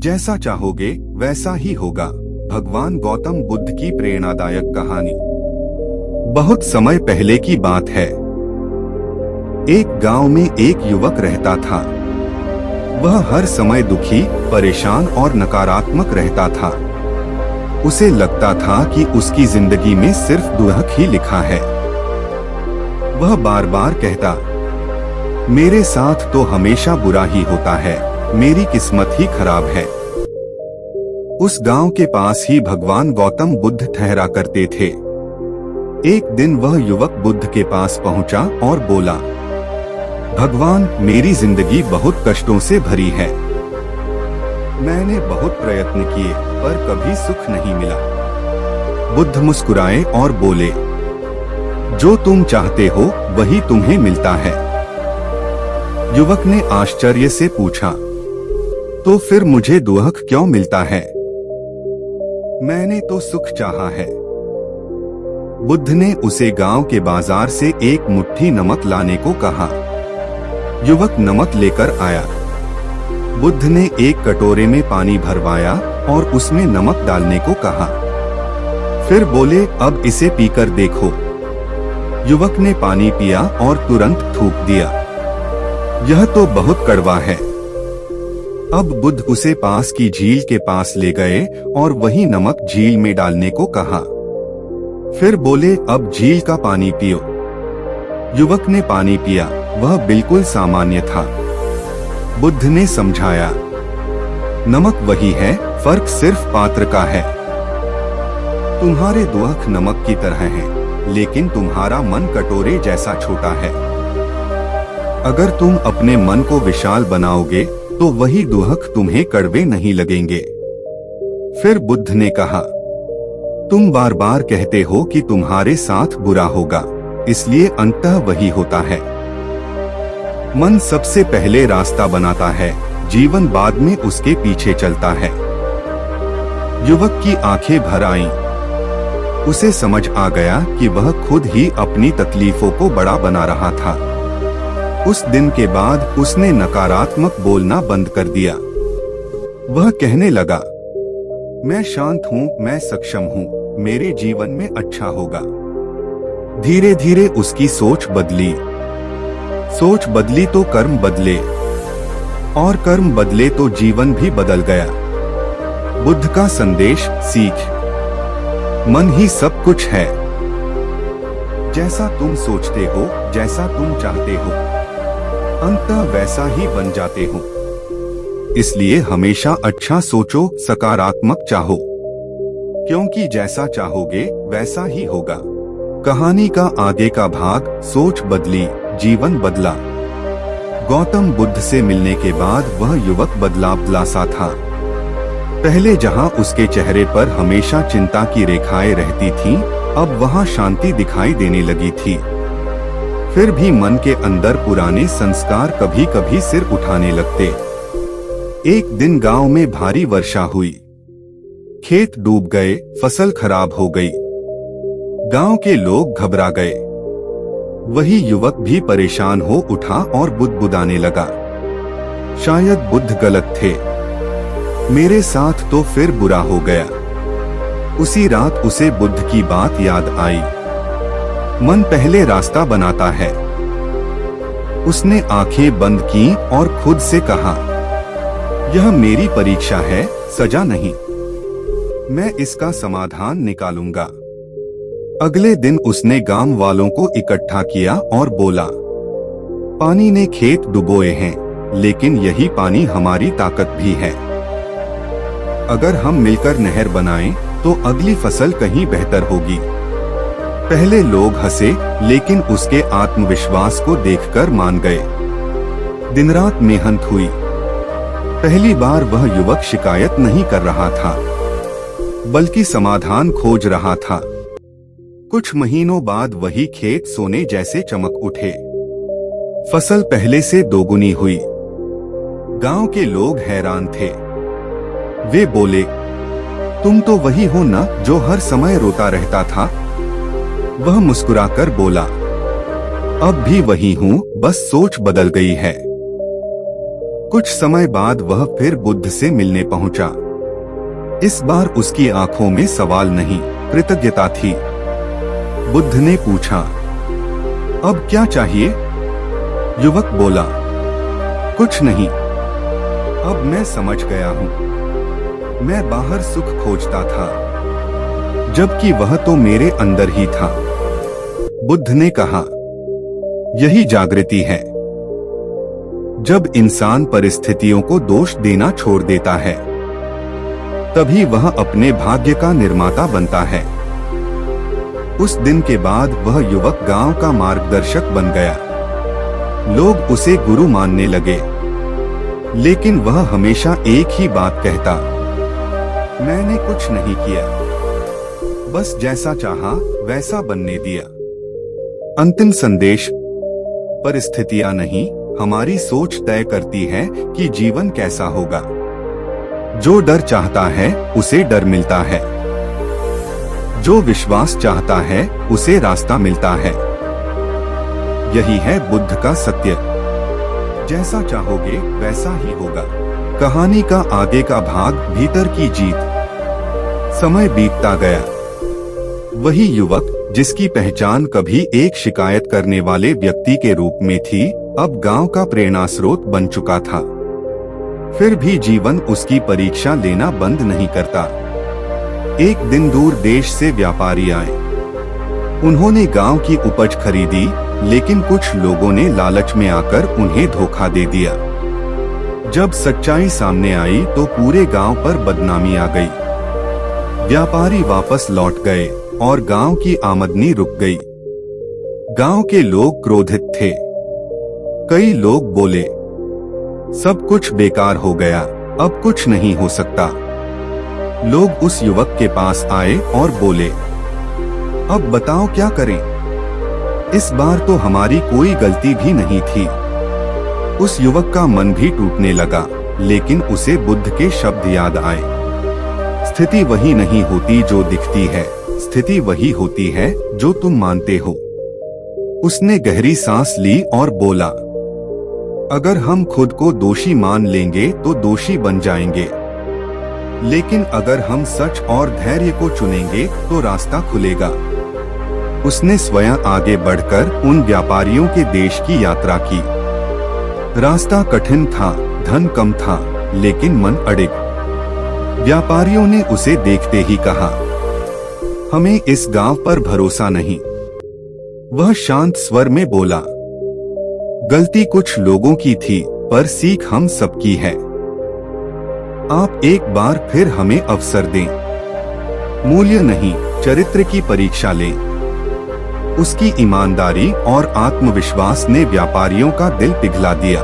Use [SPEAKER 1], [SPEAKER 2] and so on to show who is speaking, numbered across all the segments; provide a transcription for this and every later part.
[SPEAKER 1] जैसा चाहोगे वैसा ही होगा। भगवान गौतम बुद्ध की प्रेरणादायक कहानी। बहुत समय पहले की बात है। एक गांव में एक युवक रहता था। वह हर समय दुखी, परेशान और नकारात्मक रहता था। उसे लगता था कि उसकी जिंदगी में सिर्फ दुख ही लिखा है। वह बार बार कहता, मेरे साथ तो हमेशा बुरा ही होता है, मेरी किस्मत ही खराब है। उस गांव के पास ही भगवान गौतम बुद्ध ठहरा करते थे। एक दिन वह युवक बुद्ध के पास पहुंचा और बोला, भगवान, मेरी जिंदगी बहुत कष्टों से भरी है। मैंने बहुत प्रयत्न किए पर कभी सुख नहीं मिला। बुद्ध मुस्कुराए और बोले, जो तुम चाहते हो वही तुम्हें मिलता है। युवक ने आश्चर्य से पूछा, तो फिर मुझे दुख क्यों मिलता है? मैंने तो सुख चाहा है। बुद्ध ने उसे गांव के बाजार से एक मुट्ठी नमक लाने को कहा। युवक नमक लेकर आया। बुद्ध ने एक कटोरे में पानी भरवाया और उसमें नमक डालने को कहा। फिर बोले, अब इसे पीकर देखो। युवक ने पानी पिया और तुरंत थूक दिया। यह तो बहुत कड़वा है। अब बुद्ध उसे पास की झील के पास ले गए और वही नमक झील में डालने को कहा। फिर बोले, अब झील का पानी पियो। युवक ने पानी पिया, वह बिल्कुल सामान्य था। बुद्ध ने समझाया, नमक वही है, फर्क सिर्फ पात्र का है। तुम्हारे दुख नमक की तरह हैं, लेकिन तुम्हारा मन कटोरे जैसा छोटा है। अगर तुम अपने मन को विशाल बनाओगे तो वही दुख तुम्हें कड़वे नहीं लगेंगे। फिर बुद्ध ने कहा, तुम बार बार कहते हो कि तुम्हारे साथ बुरा होगा, इसलिए अंततः वही होता है। मन सबसे पहले रास्ता बनाता है, जीवन बाद में उसके पीछे चलता है। युवक की आंखें भर आईं। उसे समझ आ गया कि वह खुद ही अपनी तकलीफों को बड़ा बना रहा था। उस दिन के बाद उसने नकारात्मक बोलना बंद कर दिया। वह कहने लगा, मैं शांत हूँ, मैं सक्षम हूँ, मेरे जीवन में अच्छा होगा। धीरे धीरे उसकी सोच बदली। सोच बदली तो कर्म बदले, और कर्म बदले तो जीवन भी बदल गया। बुद्ध का संदेश, सीख, मन ही सब कुछ है। जैसा तुम सोचते हो, जैसा तुम चाहते हो, अंततः वैसा ही बन जाते हो। इसलिए हमेशा अच्छा सोचो, सकारात्मक चाहो, क्योंकि जैसा चाहोगे वैसा ही होगा। कहानी का आगे का भाग, सोच बदली, जीवन बदला। गौतम बुद्ध से मिलने के बाद वह युवक बदला सा था। पहले जहां उसके चेहरे पर हमेशा चिंता की रेखाएं रहती थीं, अब वहां शांति दिखाई देने लगी थी। फिर भी मन के अंदर पुराने संस्कार कभी कभी सिर उठाने लगते। एक दिन गांव में भारी वर्षा हुई। खेत डूब गए, फसल खराब हो गई। गांव के लोग घबरा गए। वही युवक भी परेशान हो उठा और बुदबुदाने लगा, शायद बुद्ध गलत थे, मेरे साथ तो फिर बुरा हो गया। उसी रात उसे बुद्ध की बात याद आई। मन पहले रास्ता बनाता है। उसने आंखें बंद की और खुद से कहा, यह मेरी परीक्षा है, सजा नहीं। मैं इसका समाधान निकालूंगा। अगले दिन उसने गांव वालों को इकट्ठा किया और बोला, पानी ने खेत डुबोए हैं, लेकिन यही पानी हमारी ताकत भी है। अगर हम मिलकर नहर बनाएं, तो अगली फसल कहीं बेहतर होगी। पहले लोग हंसे, लेकिन उसके आत्मविश्वास को देखकर मान गए। दिन रात मेहनत हुई। पहली बार वह युवक शिकायत नहीं कर रहा था, बल्कि समाधान खोज रहा था। कुछ महीनों बाद वही खेत सोने जैसे चमक उठे। फसल पहले से दोगुनी हुई। गांव के लोग हैरान थे। वे बोले, तुम तो वही हो ना जो हर समय रोता रहता था? वह मुस्कुराकर बोला, अब भी वही हूँ, बस सोच बदल गई है। कुछ समय बाद वह फिर बुद्ध से मिलने पहुंचा। इस बार उसकी आंखों में सवाल नहीं, कृतज्ञता थी। बुद्ध ने पूछा, अब क्या चाहिए? युवक बोला, कुछ नहीं, अब मैं समझ गया हूँ। मैं बाहर सुख खोजता था, जबकि वह तो मेरे अंदर ही था। बुद्ध ने कहा, यही जागृति है। जब इंसान परिस्थितियों को दोष देना छोड़ देता है, तभी वह अपने भाग्य का निर्माता बनता है। उस दिन के बाद वह युवक गांव का मार्गदर्शक बन गया। लोग उसे गुरु मानने लगे, लेकिन वह हमेशा एक ही बात कहता, मैंने कुछ नहीं किया, बस जैसा चाहा वैसा बनने दिया। अंतिम संदेश, परिस्थितियां नहीं, हमारी सोच तय करती है कि जीवन कैसा होगा। जो डर चाहता है उसे डर मिलता है, जो विश्वास चाहता है उसे रास्ता मिलता है। यही है बुद्ध का सत्य। जैसा चाहोगे वैसा ही होगा। कहानी का आगे का भाग, भीतर की जीत। समय बीतता गया। वही युवक जिसकी पहचान कभी एक शिकायत करने वाले व्यक्ति के रूप में थी, अब गांव का प्रेरणा स्रोत बन चुका था। फिर भी जीवन उसकी परीक्षा लेना बंद नहीं करता। एक दिन दूर देश से व्यापारी आए। उन्होंने गांव की उपज खरीदी, लेकिन कुछ लोगों ने लालच में आकर उन्हें धोखा दे दिया। जब सच्चाई सामने आई तो पूरे गांव पर बदनामी आ गई। व्यापारी वापस लौट गए और गांव की आमदनी रुक गई। गांव के लोग क्रोधित थे। कई लोग बोले, सब कुछ बेकार हो गया, अब कुछ नहीं हो सकता। लोग उस युवक के पास आए और बोले, अब बताओ क्या करें? इस बार तो हमारी कोई गलती भी नहीं थी। उस युवक का मन भी टूटने लगा, लेकिन उसे बुद्ध के शब्द याद आए। स्थिति वही नहीं होती जो दिखती है, स्थिति वही होती है जो तुम मानते हो। उसने गहरी सांस ली और बोला, अगर हम खुद को दोषी मान लेंगे तो दोषी बन जाएंगे, लेकिन अगर हम सच और धैर्य को चुनेंगे तो रास्ता खुलेगा। उसने स्वयं आगे बढ़कर उन व्यापारियों के देश की यात्रा की। रास्ता कठिन था, धन कम था, लेकिन मन अड़िग। व्यापारियों ने उसे देखते ही कहा, हमें इस गांव पर भरोसा नहीं। वह शांत स्वर में बोला, गलती कुछ लोगों की थी, पर सीख हम सबकी है। आप एक बार फिर हमें अवसर दें। मूल्य नहीं, चरित्र की परीक्षा लें। उसकी ईमानदारी और आत्मविश्वास ने व्यापारियों का दिल पिघला दिया।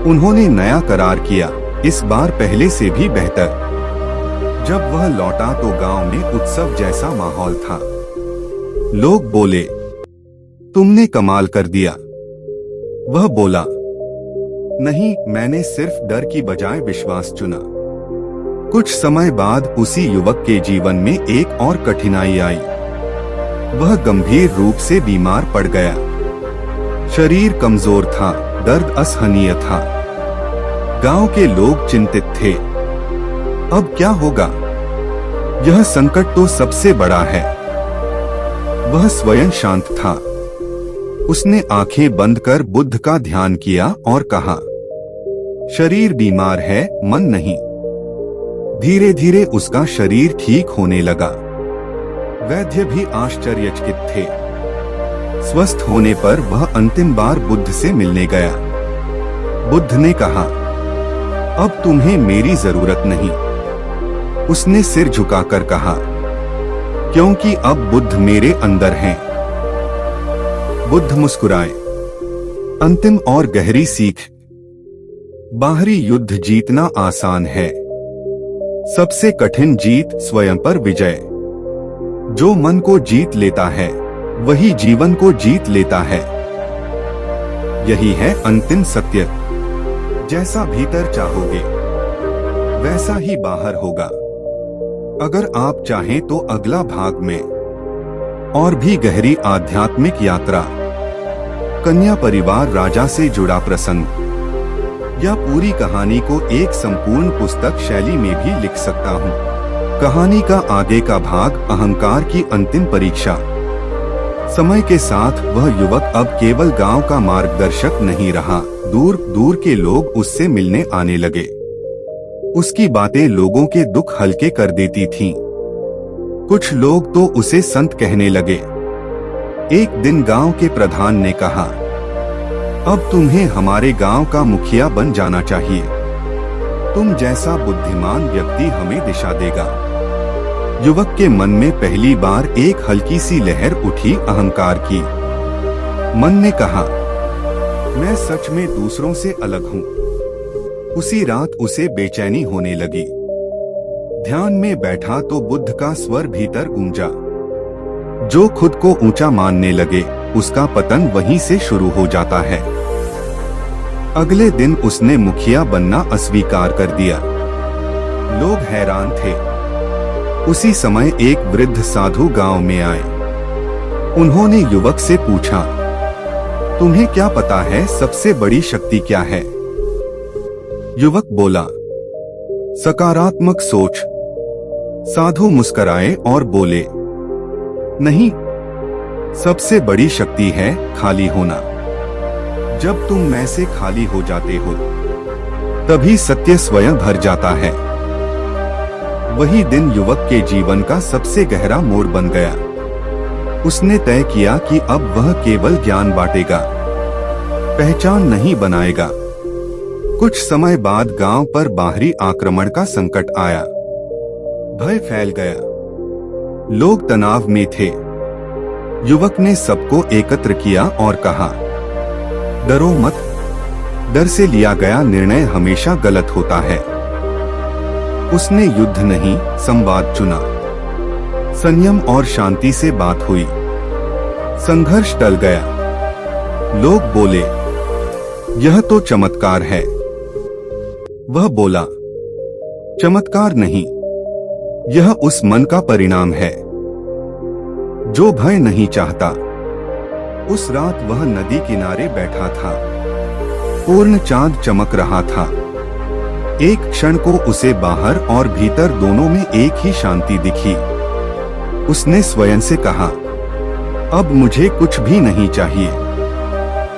[SPEAKER 1] उन्होंने नया करार किया, इस बार पहले से भी बेहतर। जब वह लौटा तो गांव में उत्सव जैसा माहौल था। लोग बोले, तुमने कमाल कर दिया। वह बोला, नहीं, मैंने सिर्फ डर की बजाय विश्वास चुना। कुछ समय बाद उसी युवक के जीवन में एक और कठिनाई आई। वह गंभीर रूप से बीमार पड़ गया। शरीर कमजोर था, दर्द असहनीय था। गांव के लोग चिंतित थे। अब क्या होगा? यह संकट तो सबसे बड़ा है। वह स्वयं शांत था। उसने आंखें बंद कर बुद्ध का ध्यान किया और कहा, शरीर बीमार है, मन नहीं। धीरे धीरे उसका शरीर ठीक होने लगा। वैद्य भी आश्चर्यचकित थे। स्वस्थ होने पर वह अंतिम बार बुद्ध से मिलने गया। बुद्ध ने कहा, अब तुम्हें मेरी जरूरत नहीं। उसने सिर झुकाकर कहा, क्योंकि अब बुद्ध मेरे अंदर हैं। बुद्ध मुस्कुराए। अंतिम और गहरी सीख, बाहरी युद्ध जीतना आसान है, सबसे कठिन जीत स्वयं पर विजय। जो मन को जीत लेता है वही जीवन को जीत लेता है। यही है अंतिम सत्य। जैसा भीतर चाहोगे वैसा ही बाहर होगा। अगर आप चाहें तो अगला भाग में और भी गहरी आध्यात्मिक यात्रा, कन्या परिवार राजा से जुड़ा प्रसंग। या पूरी कहानी को एक संपूर्ण पुस्तक शैली में भी लिख सकता हूँ। कहानी का आगे का भाग अहंकार की अंतिम परीक्षा। समय के साथ वह युवक अब केवल गांव का मार्गदर्शक नहीं रहा, दूर दूर के लोग उससे मिलने आने लगे। उसकी बातें लोगों के दुख हल्के कर देती थीं। कुछ लोग तो उसे संत कहने लगे। एक दिन गांव के प्रधान ने कहा, अब तुम्हें हमारे गांव का मुखिया बन जाना चाहिए। तुम जैसा बुद्धिमान व्यक्ति हमें दिशा देगा। युवक के मन में पहली बार एक हल्की सी लहर उठी, अहंकार की। मन ने कहा, मैं सच में दूसरों से अलग हूँ। उसी रात उसे बेचैनी होने लगी। ध्यान में बैठा तो बुद्ध का स्वर भीतर गूंजा। जो खुद को ऊंचा मानने लगे, उसका पतन वहीं से शुरू हो जाता है। अगले दिन उसने मुखिया बनना अस्वीकार कर दिया। लोग हैरान थे। उसी समय एक वृद्ध साधु गांव में आए। उन्होंने युवक से पूछा, तुम्हें क्या पता है सबसे बड़ी शक्ति क्या है? युवक बोला, सकारात्मक सोच। साधु मुस्कुराए और बोले, नहीं, सबसे बड़ी शक्ति है खाली होना। जब तुम मैं से खाली हो जाते हो, तभी सत्य स्वयं भर जाता है। वही दिन युवक के जीवन का सबसे गहरा मोड़ बन गया। उसने तय किया कि अब वह केवल ज्ञान बांटेगा, पहचान नहीं बनाएगा। कुछ समय बाद गांव पर बाहरी आक्रमण का संकट आया। भय फैल गया। लोग तनाव में थे। युवक ने सबको एकत्र किया और कहा, डरो मत। डर से लिया गया निर्णय हमेशा गलत होता है। उसने युद्ध नहीं, संवाद चुना। संयम और शांति से बात हुई। संघर्ष टल गया। लोग बोले, यह तो चमत्कार है। वह बोला, चमत्कार नहीं, यह उस मन का परिणाम है जो भय नहीं चाहता। उस रात वह नदी किनारे बैठा था। पूर्ण चांद चमक रहा था। एक क्षण को उसे बाहर और भीतर दोनों में एक ही शांति दिखी। उसने स्वयं से कहा, अब मुझे कुछ भी नहीं चाहिए।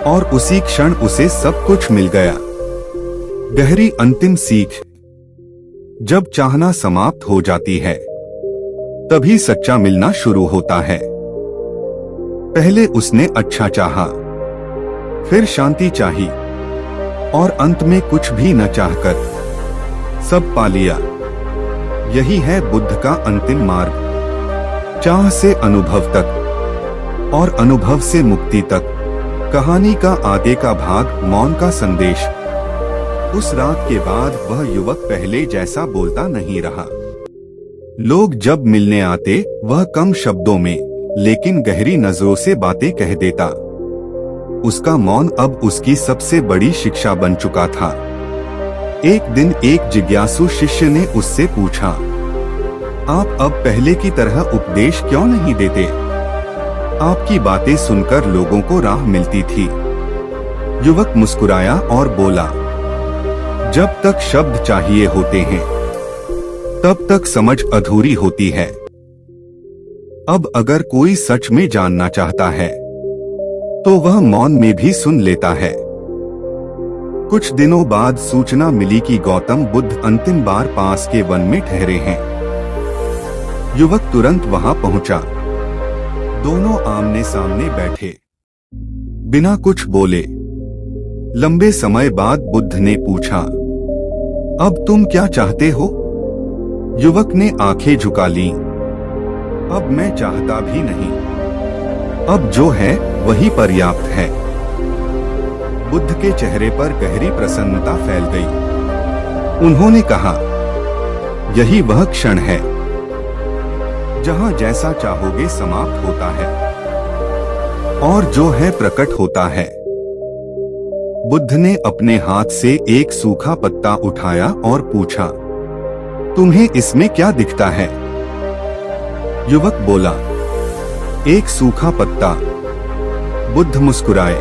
[SPEAKER 1] और उसी क्षण उसे सब कुछ मिल गया। गहरी अंतिम सीख। जब चाहना समाप्त हो जाती है, तभी सच्चा मिलना शुरू होता है। पहले उसने अच्छा चाहा, फिर शांति चाही, और अंत में कुछ भी न चाहकर सब पा लिया। यही है बुद्ध का अंतिम मार्ग। चाह से अनुभव तक, और अनुभव से मुक्ति तक। कहानी का आगे का भाग, मौन का संदेश। उस रात के बाद वह युवक पहले जैसा बोलता नहीं रहा। लोग जब मिलने आते, वह कम शब्दों में लेकिन गहरी नजरों से बातें कह देता। उसका मौन अब उसकी सबसे बड़ी शिक्षा बन चुका था। एक दिन एक जिज्ञासु शिष्य ने उससे पूछा, आप अब पहले की तरह उपदेश क्यों नहीं देते? आपकी बातें सुनकर लोगों को राह मिलती थी। युवक मुस्कुराया और बोला, जब तक शब्द चाहिए होते हैं, तब तक समझ अधूरी होती है। अब अगर कोई सच में जानना चाहता है, तो वह मौन में भी सुन लेता है। कुछ दिनों बाद सूचना मिली कि गौतम बुद्ध अंतिम बार पास के वन में ठहरे हैं। युवक तुरंत वहां पहुंचा। दोनों आमने सामने बैठे, बिना कुछ बोले। लंबे समय बाद बुद्ध ने पूछा, अब तुम क्या चाहते हो? युवक ने आंखें झुका लीं। अब मैं चाहता भी नहीं। अब जो है वही पर्याप्त है। बुद्ध के चेहरे पर गहरी प्रसन्नता फैल गई। उन्होंने कहा, यही वह क्षण है जहां जैसा चाहोगे समाप्त होता है, और जो है प्रकट होता है। बुद्ध ने अपने हाथ से एक सूखा पत्ता उठाया और पूछा, तुम्हें इसमें क्या दिखता है? युवक बोला, एक सूखा पत्ता। बुद्ध मुस्कुराए,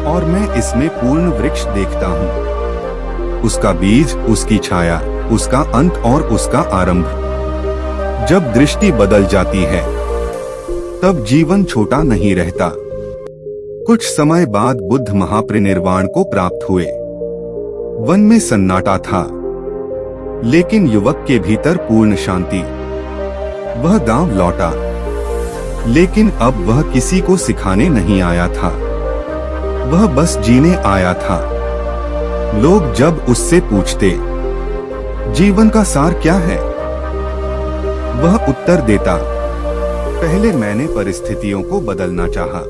[SPEAKER 1] और मैं इसमें पूर्ण वृक्ष देखता हूँ। उसका बीज, उसकी छाया, उसका अंत और उसका आरंभ। जब दृष्टि बदल जाती है तब जीवन छोटा नहीं रहता। कुछ समय बाद बुद्ध महापरिनिर्वाण को प्राप्त हुए। वन में सन्नाटा था, लेकिन युवक के भीतर पूर्ण शांति। वह गांव लौटा, लेकिन अब वह किसी को सिखाने नहीं आया था, वह बस जीने आया था। लोग जब उससे पूछते, जीवन का सार क्या है, वह उत्तर देता, पहले मैंने परिस्थितियों को बदलना चाहा,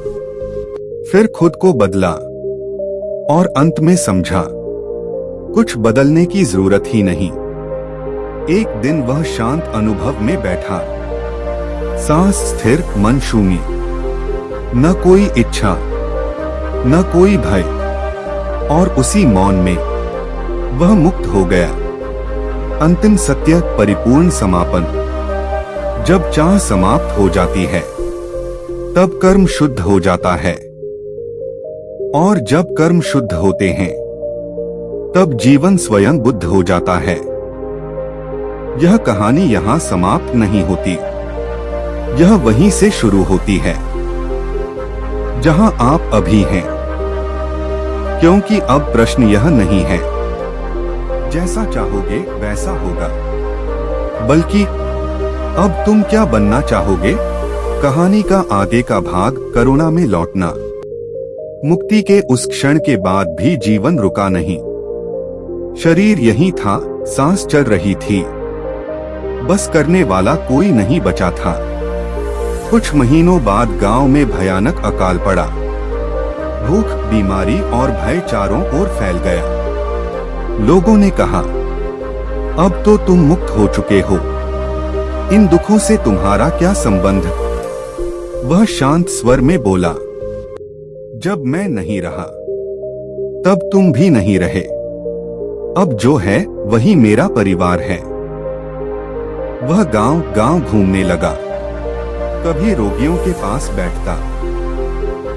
[SPEAKER 1] फिर खुद को बदला और अंत में समझा कुछ बदलने की जरूरत ही नहीं। एक दिन वह शांत अनुभव में बैठा, सांस स्थिर, मन शून्य, न कोई इच्छा, न कोई भय, और उसी मौन में वह मुक्त हो गया। अंतिम सत्य, परिपूर्ण समापन। जब चाह समाप्त हो जाती है तब कर्म शुद्ध हो जाता है, और जब कर्म शुद्ध होते हैं तब जीवन स्वयं बुद्ध हो जाता है। यह कहानी यहाँ समाप्त नहीं होती, यह वहीं से शुरू होती है जहाँ आप अभी हैं, क्योंकि अब प्रश्न यह नहीं है जैसा चाहोगे वैसा होगा, बल्कि अब तुम क्या बनना चाहोगे। कहानी का आगे का भाग, करुणा में लौटना। मुक्ति के उस क्षण के बाद भी जीवन रुका नहीं। शरीर यही था, सांस चल रही थी, बस करने वाला कोई नहीं बचा था। कुछ महीनों बाद गांव में भयानक अकाल पड़ा। भूख, बीमारी और भय चारों ओर फैल गया। लोगों ने कहा, अब तो तुम मुक्त हो चुके हो, इन दुखों से तुम्हारा क्या संबंध। वह शांत स्वर में बोला, जब मैं नहीं रहा तब तुम भी नहीं रहे, अब जो है वही मेरा परिवार है। वह गांव गांव घूमने लगा, कभी रोगियों के पास बैठता,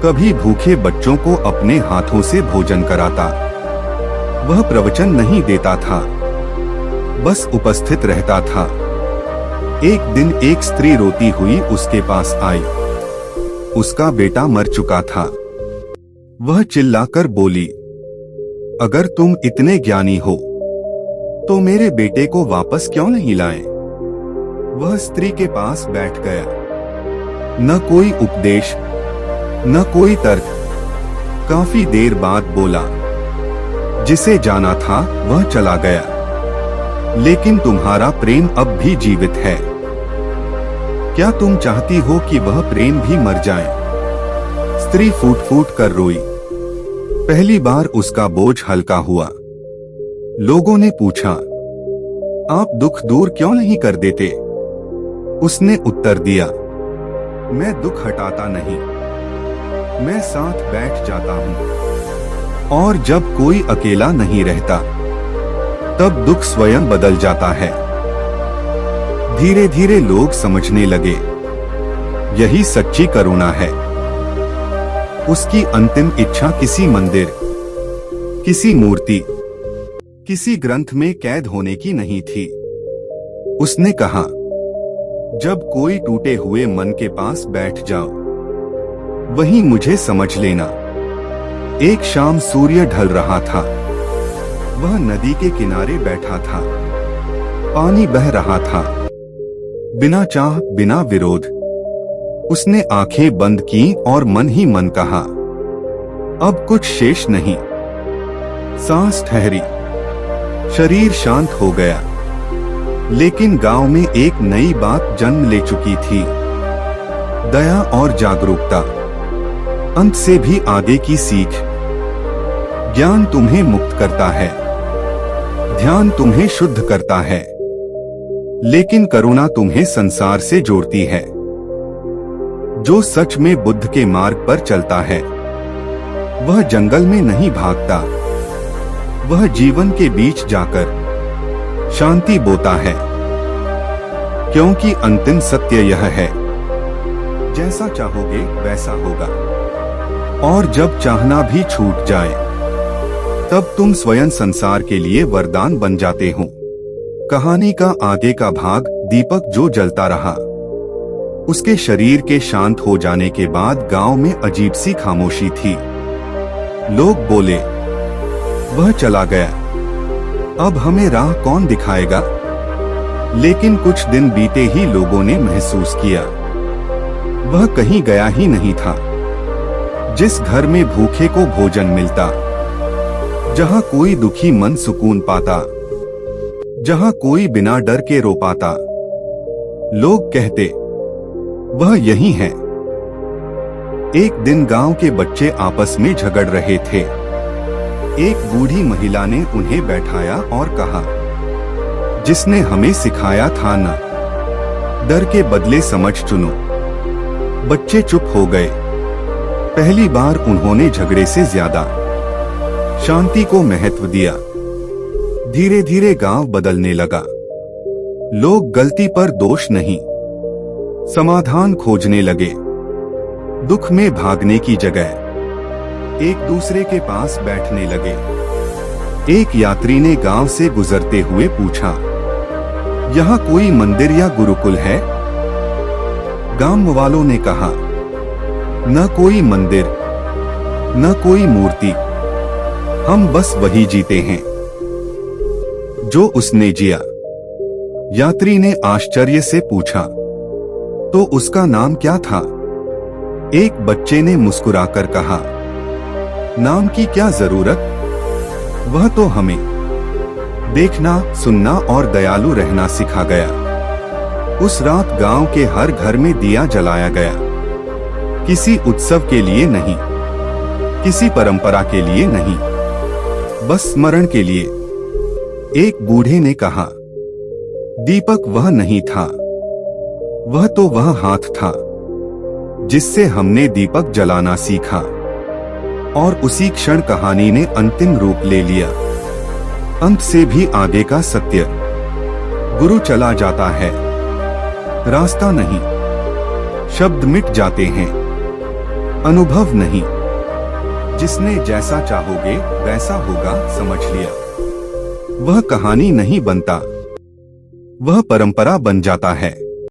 [SPEAKER 1] कभी भूखे बच्चों को अपने हाथों से भोजन कराता। वह प्रवचन नहीं देता था, बस उपस्थित रहता था। एक दिन एक स्त्री रोती हुई उसके पास आई। उसका बेटा मर चुका था। वह चिल्लाकर बोली, अगर तुम इतने ज्ञानी हो तो मेरे बेटे को वापस क्यों नहीं लाए। वह स्त्री के पास बैठ गया। न कोई उपदेश, न कोई तर्क। काफी देर बाद बोला, जिसे जाना था वह चला गया, लेकिन तुम्हारा प्रेम अब भी जीवित है। क्या तुम चाहती हो कि वह प्रेम भी मर जाए। स्त्री फूट फूट कर रोई। पहली बार उसका बोझ हल्का हुआ। लोगों ने पूछा, आप दुख दूर क्यों नहीं कर देते। उसने उत्तर दिया, मैं दुख हटाता नहीं, मैं साथ बैठ जाता हूँ। और जब कोई अकेला नहीं रहता तब दुख स्वयं बदल जाता है। धीरे धीरे लोग समझने लगे, यही सच्ची करुणा है। उसकी अंतिम इच्छा किसी मंदिर, किसी मूर्ति, किसी ग्रंथ में कैद होने की नहीं थी। उसने कहा, जब कोई टूटे हुए मन के पास बैठ जाओ, वहीं मुझे समझ लेना। एक शाम सूर्य ढल रहा था। वह नदी के किनारे बैठा था। पानी बह रहा था, बिना चाह, बिना विरोध। उसने आंखें बंद की और मन ही मन कहा, अब कुछ शेष नहीं। सांस ठहरी, शरीर शांत हो गया। लेकिन गांव में एक नई बात जन्म ले चुकी थी, दया और जागरूकता। अंत से भी आगे की सीख। ज्ञान तुम्हें मुक्त करता है, ध्यान तुम्हें शुद्ध करता है, लेकिन करुणा तुम्हें संसार से जोड़ती है। जो सच में बुद्ध के मार्ग पर चलता है वह जंगल में नहीं भागता, वह जीवन के बीच जाकर शांति बोता है। क्योंकि अंतिम सत्य यह है, जैसा चाहोगे वैसा होगा। और जब चाहना भी छूट जाए तब तुम स्वयं संसार के लिए वरदान बन जाते हो। कहानी का आगे का भाग। दीपक जो जलता रहा। उसके शरीर के शांत हो जाने के बाद गांव में अजीब सी खामोशी थी। लोग बोले, वह चला गया, अब हमें राह कौन दिखाएगा। लेकिन कुछ दिन बीते ही लोगों ने महसूस किया, वह कहीं गया ही नहीं था। जिस घर में भूखे को भोजन मिलता, जहां कोई दुखी मन सुकून पाता, जहां कोई बिना डर के रो पाता, लोग कहते, वह यही है। एक दिन गांव के बच्चे आपस में झगड़ रहे थे। एक बूढ़ी महिला ने उन्हें बैठाया और कहा, जिसने हमें सिखाया था न, डर के बदले समझ चुनो। बच्चे चुप हो गए। पहली बार उन्होंने झगड़े से ज्यादा शांति को महत्व दिया। धीरे धीरे गांव बदलने लगा। लोग गलती पर दोष नहीं, समाधान खोजने लगे। दुख में भागने की जगह एक दूसरे के पास बैठने लगे। एक यात्री ने गांव से गुजरते हुए पूछा, यहाँ कोई मंदिर या गुरुकुल है? गांव वालों ने कहा, न कोई मंदिर, न कोई मूर्ति, हम बस वही जीते हैं जो उसने जिया। यात्री ने आश्चर्य से पूछा, तो उसका नाम क्या था? एक बच्चे ने मुस्कुराकर कहा, नाम की क्या जरूरत, वह तो हमें देखना, सुनना और दयालु रहना सिखा गया। उस रात गांव के हर घर में दिया जलाया गया। किसी उत्सव के लिए नहीं, किसी परंपरा के लिए नहीं, बस स्मरण के लिए। एक बूढ़े ने कहा, दीपक वह नहीं था, वह तो वह हाथ था जिससे हमने दीपक जलाना सीखा। और उसी क्षण कहानी ने अंतिम रूप ले लिया। अंत से भी आगे का सत्य। गुरु चला जाता है, रास्ता नहीं, शब्द मिट जाते हैं, अनुभव नहीं। जिसने जैसा चाहोगे वैसा होगा समझ लिया। वह कहानी नहीं बनता, वह परंपरा बन जाता है।